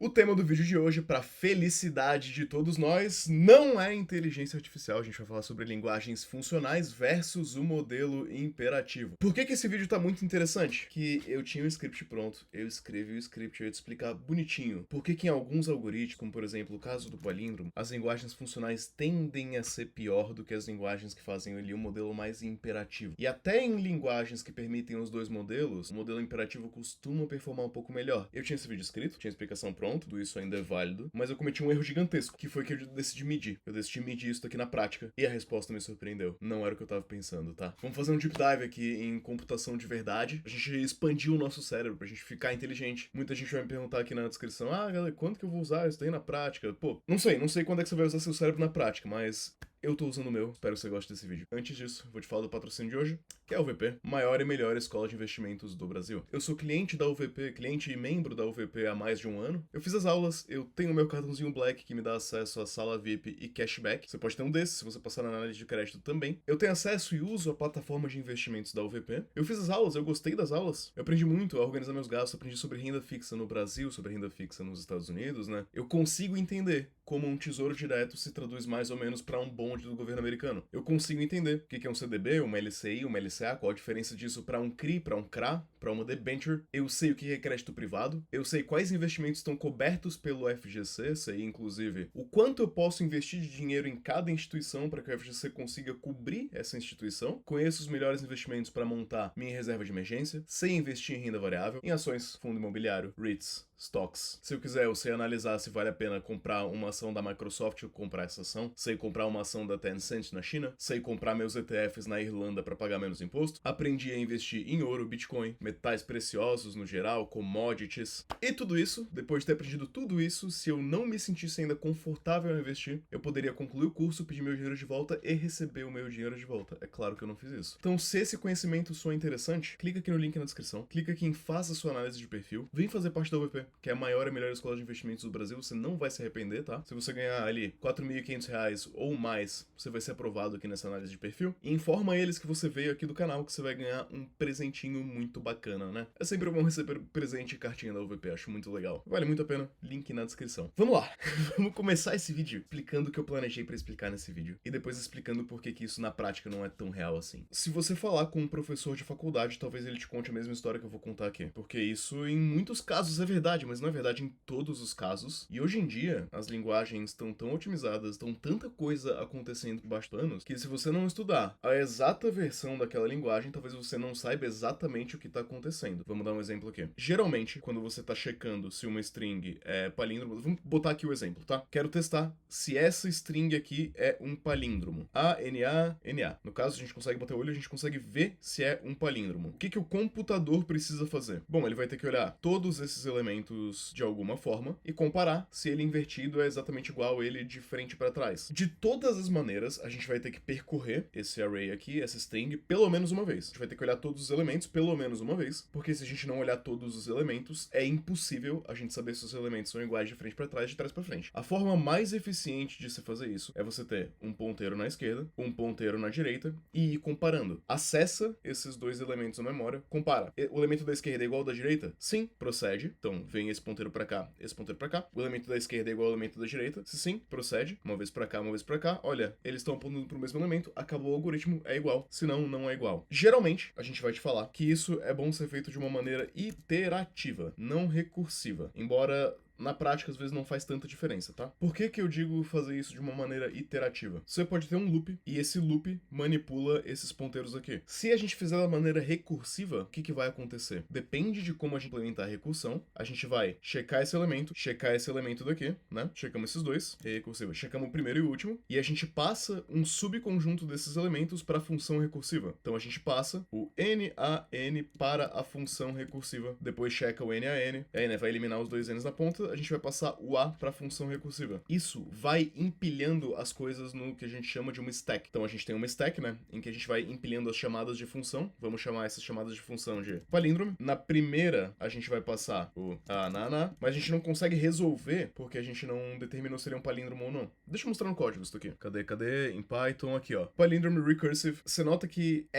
O tema do vídeo de hoje, para felicidade de todos nós, não é inteligência artificial. A gente vai falar sobre linguagens funcionais versus o modelo imperativo. Por que esse vídeo tá muito interessante? Que eu tinha um script pronto, eu escrevi o script, eu ia te explicar bonitinho por que em alguns algoritmos, como por exemplo o caso do palíndromo, as linguagens funcionais tendem a ser pior do que as linguagens que fazem ali um modelo mais imperativo. E até em linguagens que permitem os dois modelos, o modelo imperativo costuma performar um pouco melhor. Eu tinha esse vídeo escrito, tinha a explicação pronta, tudo isso ainda é válido, mas eu cometi um erro gigantesco, que foi que eu decidi medir. Eu decidi medir isso aqui na prática, e a resposta me surpreendeu. Não era o que eu tava pensando, tá? Vamos fazer um deep dive aqui em computação de verdade. A gente expandiu o nosso cérebro pra gente ficar inteligente. Muita gente vai me perguntar aqui na descrição, galera, quando que eu vou usar isso daí na prática? Pô, não sei quando é que você vai usar seu cérebro na prática, mas eu tô usando o meu, espero que você goste desse vídeo. Antes disso, vou te falar do patrocínio de hoje, que é a UVP, maior e melhor escola de investimentos do Brasil. Eu sou cliente da UVP, cliente e membro da UVP há mais de um ano. Eu fiz as aulas, eu tenho o meu cartãozinho Black que me dá acesso à sala VIP e cashback. Você pode ter um desses se você passar na análise de crédito também. Eu tenho acesso e uso a plataforma de investimentos da UVP. Eu fiz as aulas, eu gostei das aulas. Eu aprendi muito a organizar meus gastos, aprendi sobre renda fixa no Brasil, sobre renda fixa nos Estados Unidos, né? Eu consigo entender como um tesouro direto se traduz mais ou menos para um bonde do governo americano. Eu consigo entender o que é um CDB, uma LCI, uma LCA, qual a diferença disso para um CRI, para um CRA, para uma debenture. Eu sei o que é crédito privado, eu sei quais investimentos estão cobertos pelo FGC, sei inclusive o quanto eu posso investir de dinheiro em cada instituição para que o FGC consiga cobrir essa instituição. Conheço os melhores investimentos para montar minha reserva de emergência, sei investir em renda variável, em ações, fundo imobiliário, REITs, stocks. Se eu quiser, eu sei analisar se vale a pena comprar uma ação da Microsoft ou comprar essa ação. Sei comprar uma ação da Tencent na China. Sei comprar meus ETFs na Irlanda para pagar menos imposto. Aprendi a investir em ouro, Bitcoin, metais preciosos no geral, commodities. E tudo isso, depois de ter aprendido tudo isso, se eu não me sentisse ainda confortável ao investir, eu poderia concluir o curso, pedir meu dinheiro de volta e receber o meu dinheiro de volta. É claro que eu não fiz isso. Então, se esse conhecimento soa interessante, clica aqui no link na descrição, clica aqui em Faça sua análise de perfil, vem fazer parte da UVP, que é a maior e melhor escola de investimentos do Brasil. Você não vai se arrepender, tá? Se você ganhar ali R$ 4.500 ou mais, você vai ser aprovado aqui nessa análise de perfil. E informa eles que você veio aqui do canal, que você vai ganhar um presentinho muito bacana, né? É sempre bom receber presente e cartinha da UVP, acho muito legal. Vale muito a pena, link na descrição. Vamos lá, vamos começar esse vídeo explicando o que eu planejei pra explicar nesse vídeo. E depois explicando por que isso na prática não é tão real assim. Se você falar com um professor de faculdade, talvez ele te conte a mesma história que eu vou contar aqui. Porque isso em muitos casos é verdade, mas não é verdade em todos os casos. E hoje em dia, as linguagens estão tão otimizadas, estão tanta coisa acontecendo debaixo dos panos, que se você não estudar a exata versão daquela linguagem, talvez você não saiba exatamente o que está acontecendo. Vamos dar um exemplo aqui. Geralmente, quando você está checando se uma string é palíndromo, vamos botar aqui o exemplo, tá? Quero testar se essa string aqui é um palíndromo. A-N-A-N-A. No caso, a gente consegue bater o olho, a gente consegue ver se é um palíndromo. O que o computador precisa fazer? Bom, ele vai ter que olhar todos esses elementos de alguma forma e comparar se ele invertido é exatamente igual ele de frente para trás. De todas as maneiras, a gente vai ter que percorrer esse array aqui, essa string, pelo menos uma vez. A gente vai ter que olhar todos os elementos pelo menos uma vez, porque se a gente não olhar todos os elementos, é impossível a gente saber se os elementos são iguais de frente para trás, de trás para frente. A forma mais eficiente de se fazer isso é você ter um ponteiro na esquerda, um ponteiro na direita e ir comparando. Acessa esses dois elementos na memória, compara. O elemento da esquerda é igual ao da direita? Sim, procede. Então vem esse ponteiro para cá, esse ponteiro para cá. O elemento da esquerda é igual ao elemento da direita? Se sim, procede. Uma vez pra cá, uma vez pra cá. Olha, eles estão apontando pro mesmo elemento, acabou o algoritmo, é igual. Se não, não é igual. Geralmente, a gente vai te falar que isso é bom ser feito de uma maneira iterativa, não recursiva. Embora na prática, às vezes, não faz tanta diferença, tá? Por que eu digo fazer isso de uma maneira iterativa? Você pode ter um loop, e esse loop manipula esses ponteiros aqui. Se a gente fizer da maneira recursiva, o que vai acontecer? Depende de como a gente implementar a recursão, a gente vai checar esse elemento daqui, né? Checamos esses dois, recursiva. Checamos o primeiro e o último, e a gente passa um subconjunto desses elementos para a função recursiva. Então, a gente passa o NaN para a função recursiva. Depois checa o NaN, aí, né, vai eliminar os dois N's na ponta, a gente vai passar o A para a função recursiva. Isso vai empilhando as coisas no que a gente chama de uma stack. Então a gente tem uma stack, né, em que a gente vai empilhando as chamadas de função. Vamos chamar essas chamadas de função de palíndromo. Na primeira, a gente vai passar o A na na, mas a gente não consegue resolver porque a gente não determinou se ele é um palíndromo ou não. Deixa eu mostrar no código isso aqui. Cadê? Em Python, aqui, ó. Palíndromo recursive. Você nota que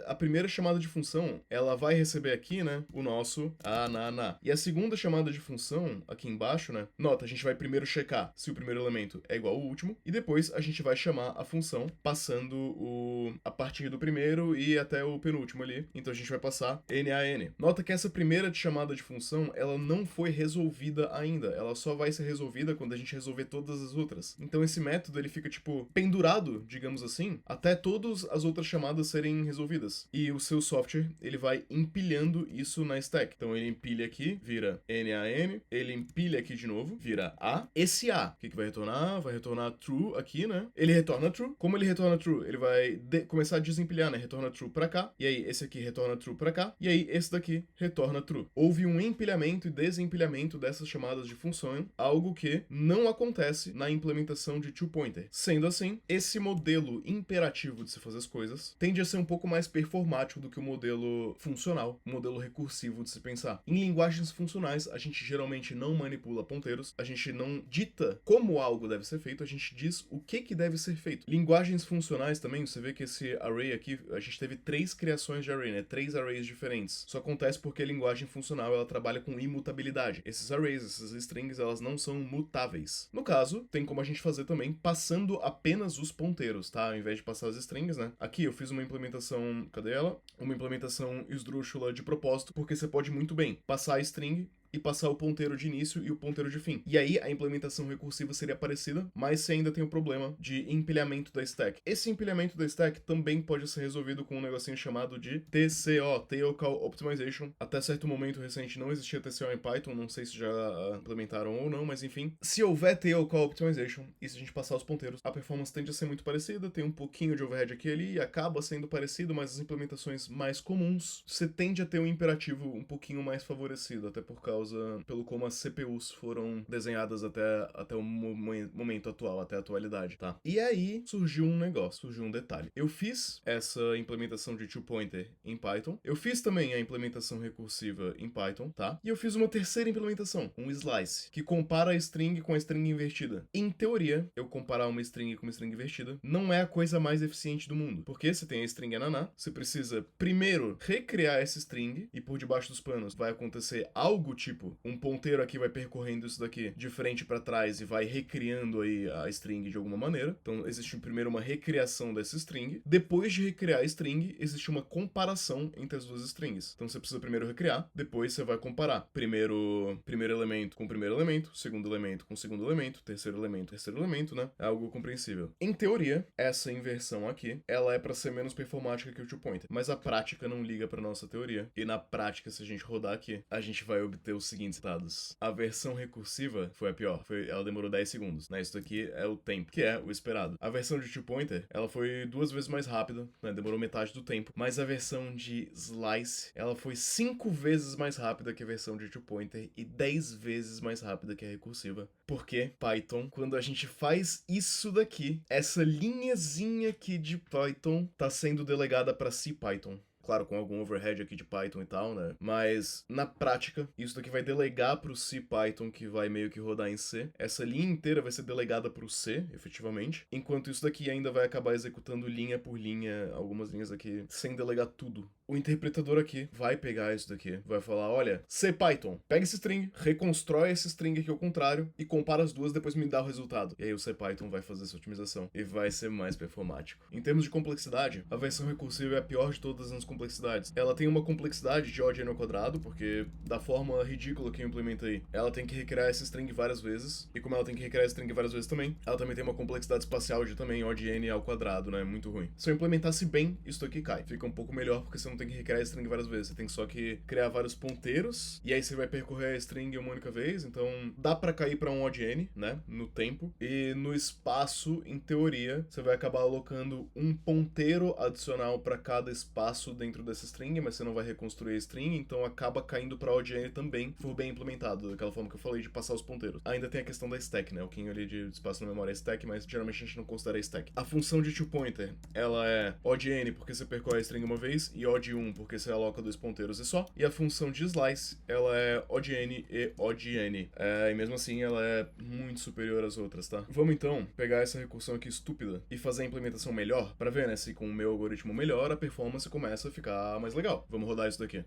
a primeira chamada de função, ela vai receber aqui, né, o nosso A na na. E a segunda chamada de função, aqui embaixo, né? Nota, a gente vai primeiro checar se o primeiro elemento é igual ao último, e depois a gente vai chamar a função passando a partir do primeiro e até o penúltimo ali. Então a gente vai passar NaN. Nota que essa primeira chamada de função, ela não foi resolvida ainda. Ela só vai ser resolvida quando a gente resolver todas as outras. Então esse método, ele fica, tipo, pendurado, digamos assim, até todas as outras chamadas serem resolvidas. E o seu software, ele vai empilhando isso na stack. Então ele empilha aqui, vira NaN, ele empilha aqui de novo, vira A. Esse A, o que vai retornar? Vai retornar true aqui, né? Ele retorna true. Como ele retorna true? Ele vai começar a desempilhar, né? Retorna true pra cá, e aí esse aqui retorna true pra cá, e aí esse daqui retorna true. Houve um empilhamento e desempilhamento dessas chamadas de função, algo que não acontece na implementação de two-pointer. Sendo assim, esse modelo imperativo de se fazer as coisas tende a ser um pouco mais performático do que o modelo funcional, o modelo recursivo de se pensar. Em linguagens funcionais, a gente geralmente não manipula ponteiros, a gente não dita como algo deve ser feito, a gente diz o que deve ser feito. Linguagens funcionais também, você vê que esse array aqui, a gente teve 3 criações de array, né? 3 arrays diferentes. Isso acontece porque a linguagem funcional, ela trabalha com imutabilidade. Esses arrays, essas strings, elas não são mutáveis. No caso, tem como a gente fazer também passando apenas os ponteiros, tá? Ao invés de passar as strings, né? Aqui eu fiz uma implementação, cadê ela? Uma implementação esdrúxula de propósito, porque você pode muito bem passar a string e passar o ponteiro de início e o ponteiro de fim. E aí a implementação recursiva seria parecida, mas você ainda tem o problema de empilhamento da stack. Esse empilhamento da stack também pode ser resolvido com um negocinho chamado de TCO, Tail Call Optimization. Até certo momento recente não existia TCO em Python, não sei se já implementaram ou não, mas enfim. Se houver Tail Call Optimization, e se a gente passar os ponteiros, a performance tende a ser muito parecida, tem um pouquinho de overhead aqui e ali, e acaba sendo parecido, mas as implementações mais comuns, você tende a ter um imperativo um pouquinho mais favorecido, até por causa pelo como as CPUs foram desenhadas até o momento atual, até a atualidade, tá? E aí surgiu um negócio, surgiu um detalhe. Eu fiz essa implementação de two-pointer em Python, eu fiz também a implementação recursiva em Python, tá? E eu fiz uma terceira implementação, um slice, que compara a string com a string invertida. Em teoria, eu comparar uma string com uma string invertida não é a coisa mais eficiente do mundo, porque você tem a string ananá, você precisa primeiro recriar essa string, e por debaixo dos panos vai acontecer algo tipo um ponteiro aqui vai percorrendo isso daqui de frente para trás e vai recriando aí a string de alguma maneira. Então existe primeiro uma recriação dessa string. Depois de recriar a string, existe uma comparação entre as duas strings. Então você precisa primeiro recriar, depois você vai comparar. Primeiro elemento com primeiro elemento, segundo elemento com segundo elemento, terceiro elemento, né? É algo compreensível. Em teoria, essa inversão aqui, ela é para ser menos performática que o two-pointer, mas a prática não liga para nossa teoria. E na prática, se a gente rodar aqui, a gente vai obter os seguintes dados. A versão recursiva foi a pior. Ela demorou 10 segundos, né? Isso daqui é o tempo, que é o esperado. A versão de two-pointer, ela foi 2 vezes mais rápida, né? Demorou metade do tempo. Mas a versão de slice, ela foi 5 vezes mais rápida que a versão de two-pointer e 10 vezes mais rápida que a recursiva. Porque Python, quando a gente faz isso daqui, essa linhazinha aqui de Python tá sendo delegada para CPython. Claro, com algum overhead aqui de Python e tal, né? Mas, na prática, isso daqui vai delegar pro CPython, que vai meio que rodar em C. Essa linha inteira vai ser delegada pro C, efetivamente. Enquanto isso daqui ainda vai acabar executando linha por linha, algumas linhas aqui, sem delegar tudo. O interpretador aqui vai pegar isso daqui, vai falar, olha, CPython, pega esse string, reconstrói esse string aqui ao contrário e compara as duas, depois me dá o resultado. E aí o CPython vai fazer essa otimização e vai ser mais performático. Em termos de complexidade, a versão recursiva é a pior de todas as complexidades. Ela tem uma complexidade de O de n ao quadrado, porque da forma ridícula que eu implementei, ela tem que recriar esse string várias vezes, e como ela tem que recriar esse string várias vezes também, ela também tem uma complexidade espacial de também O de n ao quadrado, né? Muito ruim. Se eu implementasse bem, isso aqui cai. Fica um pouco melhor, porque você não tem que recriar a string várias vezes, você tem só que criar vários ponteiros, e aí você vai percorrer a string uma única vez, então dá pra cair pra um O de n, né? No tempo, e no espaço, em teoria, você vai acabar alocando um ponteiro adicional pra cada espaço dentro dessa string, mas você não vai reconstruir a string, então acaba caindo pra O de n também, se for bem implementado, daquela forma que eu falei de passar os ponteiros. Ainda tem a questão da stack, né? O que ali de espaço na memória é stack, mas geralmente a gente não considera stack. A função de two-pointer, ela é O de n porque você percorre a string uma vez, e O de 1 porque você aloca 2 ponteiros e só. E a função de slice, ela é O de n e O de n. E mesmo assim, ela é muito superior às outras, tá? Vamos então pegar essa recursão aqui estúpida e fazer a implementação melhor, pra ver, né, se com o meu algoritmo melhor, a performance começa a ficar mais legal. Vamos rodar isso daqui.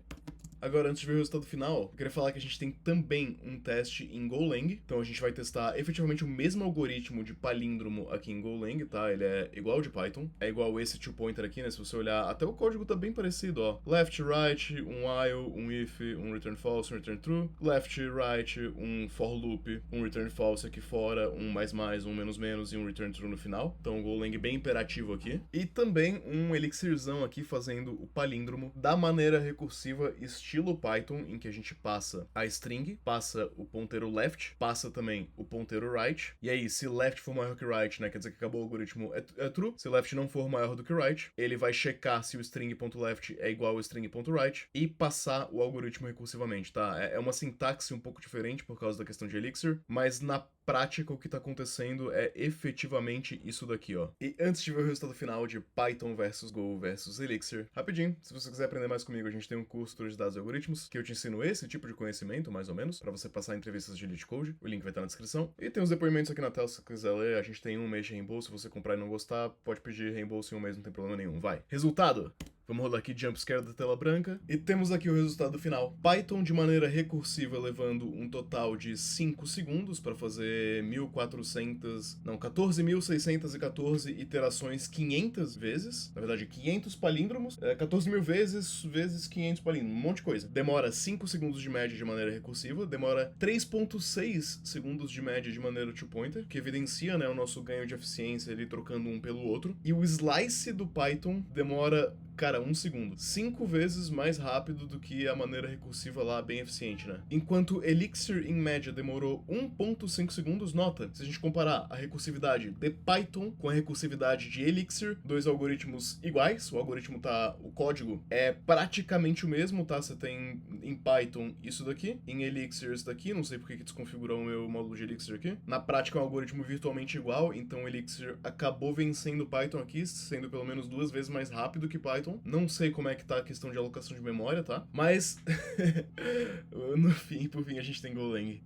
Agora, antes de ver o resultado final, eu queria falar que a gente tem também um teste em Golang. Então a gente vai testar efetivamente o mesmo algoritmo de palíndromo aqui em Golang, tá? Ele é igual ao de Python, é igual esse two pointer aqui, né? Se você olhar, até o código tá bem parecido, ó. Left, right, um while, um if, um return false, um return true. Left, right, um for loop, um return false aqui fora, um mais mais, um menos menos e um return true no final. Então o Golang bem imperativo aqui. E também um elixirzão aqui fazendo o palíndromo da maneira recursiva estilo Python, em que a gente passa a string, passa o ponteiro left, passa também o ponteiro right. E aí, se left for maior que right, né, quer dizer que acabou o algoritmo é true. Se left não for maior do que right, ele vai checar se o string.left é igual ao string.right e passar o algoritmo recursivamente, tá? É uma sintaxe um pouco diferente por causa da questão de Elixir, mas na prática o que tá acontecendo é efetivamente isso daqui, ó. E antes de ver o resultado final de Python versus Go versus Elixir, rapidinho, se você quiser aprender mais comigo, a gente tem um curso de dados e algoritmos, que eu te ensino esse tipo de conhecimento, mais ou menos, pra você passar entrevistas de lead code, o link vai estar na descrição. E tem os depoimentos aqui na tela se você quiser ler, a gente tem um mês de reembolso, se você comprar e não gostar, pode pedir reembolso em um mês, não tem problema nenhum, vai. Resultado! Vamos rolar aqui jumpscare da tela branca. E temos aqui o resultado final. Python de maneira recursiva levando um total de 5 segundos para fazer 14.614 iterações 500 vezes. Na verdade, 500 palíndromos. 14.000 vezes 500 palíndromos. Um monte de coisa. Demora 5 segundos de média de maneira recursiva. Demora 3.6 segundos de média de maneira two-pointer, que evidencia, né, o nosso ganho de eficiência ali trocando um pelo outro. E o slice do Python demora, cara, 1 segundo. 5 vezes mais rápido do que a maneira recursiva lá, bem eficiente, né? Enquanto Elixir, em média, demorou 1.5 segundos, nota, se a gente comparar a recursividade de Python com a recursividade de Elixir, dois algoritmos iguais, o código é praticamente o mesmo, tá? Você tem em Python isso daqui, em Elixir isso daqui, não sei porque que desconfigurou o meu módulo de Elixir aqui. Na prática é um algoritmo virtualmente igual, então Elixir acabou vencendo Python aqui, sendo pelo menos 2 vezes mais rápido que Python. Não sei como é que tá a questão de alocação de memória, tá? Mas, por fim, a gente tem Golang.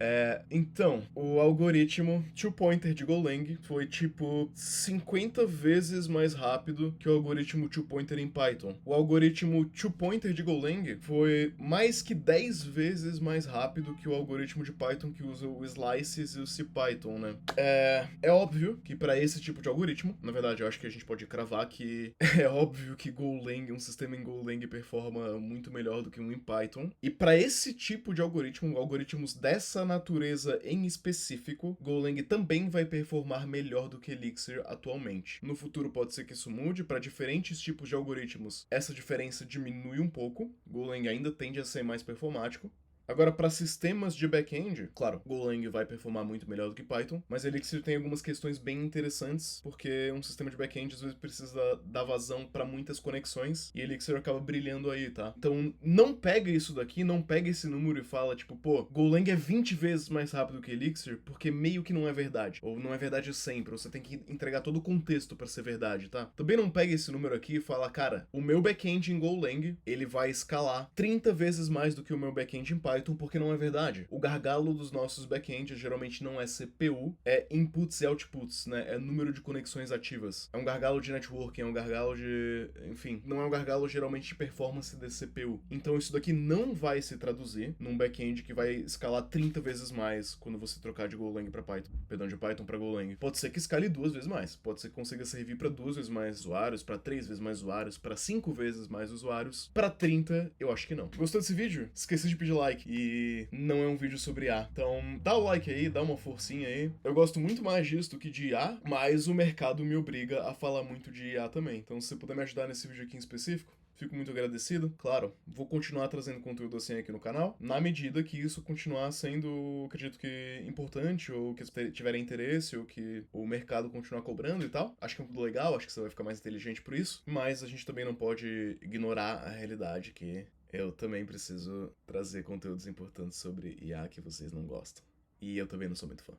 Então, o algoritmo two-pointer de Golang foi, tipo, 50 vezes mais rápido que o algoritmo two-pointer em Python. O algoritmo two-pointer de Golang foi mais que 10 vezes mais rápido que o algoritmo de Python que usa o slices e o CPython, né? É óbvio que para esse tipo de algoritmo, na verdade, eu acho que a gente pode cravar que é óbvio que Golang, um sistema em Golang performa muito melhor do que um em Python. E para esse tipo de algoritmo, algoritmos dessa natureza em específico, Golang também vai performar melhor do que Elixir atualmente. No futuro pode ser que isso mude, para diferentes tipos de algoritmos essa diferença diminui um pouco, Golang ainda tende a ser mais performático. Agora, para sistemas de back-end, claro, Golang vai performar muito melhor do que Python, mas Elixir tem algumas questões bem interessantes, porque um sistema de back-end às vezes precisa dar vazão para muitas conexões, e Elixir acaba brilhando aí, tá? Então, não pega isso daqui, não pega esse número e fala, tipo, pô, Golang é 20 vezes mais rápido que Elixir, porque meio que não é verdade, ou não é verdade sempre, você tem que entregar todo o contexto para ser verdade, tá? Também não pega esse número aqui e fala, cara, o meu back-end em Golang, ele vai escalar 30 vezes mais do que o meu back-end em Python, porque não é verdade. O gargalo dos nossos backends geralmente não é CPU, é inputs e outputs, né? É número de conexões ativas. É um gargalo de networking, é um gargalo de... enfim, não é um gargalo geralmente de performance de CPU. Então isso daqui não vai se traduzir num back-end que vai escalar 30 vezes mais quando você trocar de Golang para Python. Perdão, de Python para Golang. Pode ser que escale 2 vezes mais. Pode ser que consiga servir para 2 vezes mais usuários, para 3 vezes mais usuários, para 5 vezes mais usuários. Para 30, eu acho que não. Gostou desse vídeo? Esqueci de pedir like. E não é um vídeo sobre IA. Então, dá o like aí, dá uma forcinha aí. Eu gosto muito mais disso do que de IA, mas o mercado me obriga a falar muito de IA também. Então, se você puder me ajudar nesse vídeo aqui em específico, fico muito agradecido. Claro, vou continuar trazendo conteúdo assim aqui no canal, na medida que isso continuar sendo, acredito que, importante, ou que tiverem interesse, ou que o mercado continuar cobrando e tal. Acho que é um conteúdo legal, acho que você vai ficar mais inteligente por isso. Mas a gente também não pode ignorar a realidade que eu também preciso trazer conteúdos importantes sobre IA que vocês não gostam. E eu também não sou muito fã.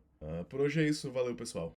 Por hoje é isso, valeu pessoal.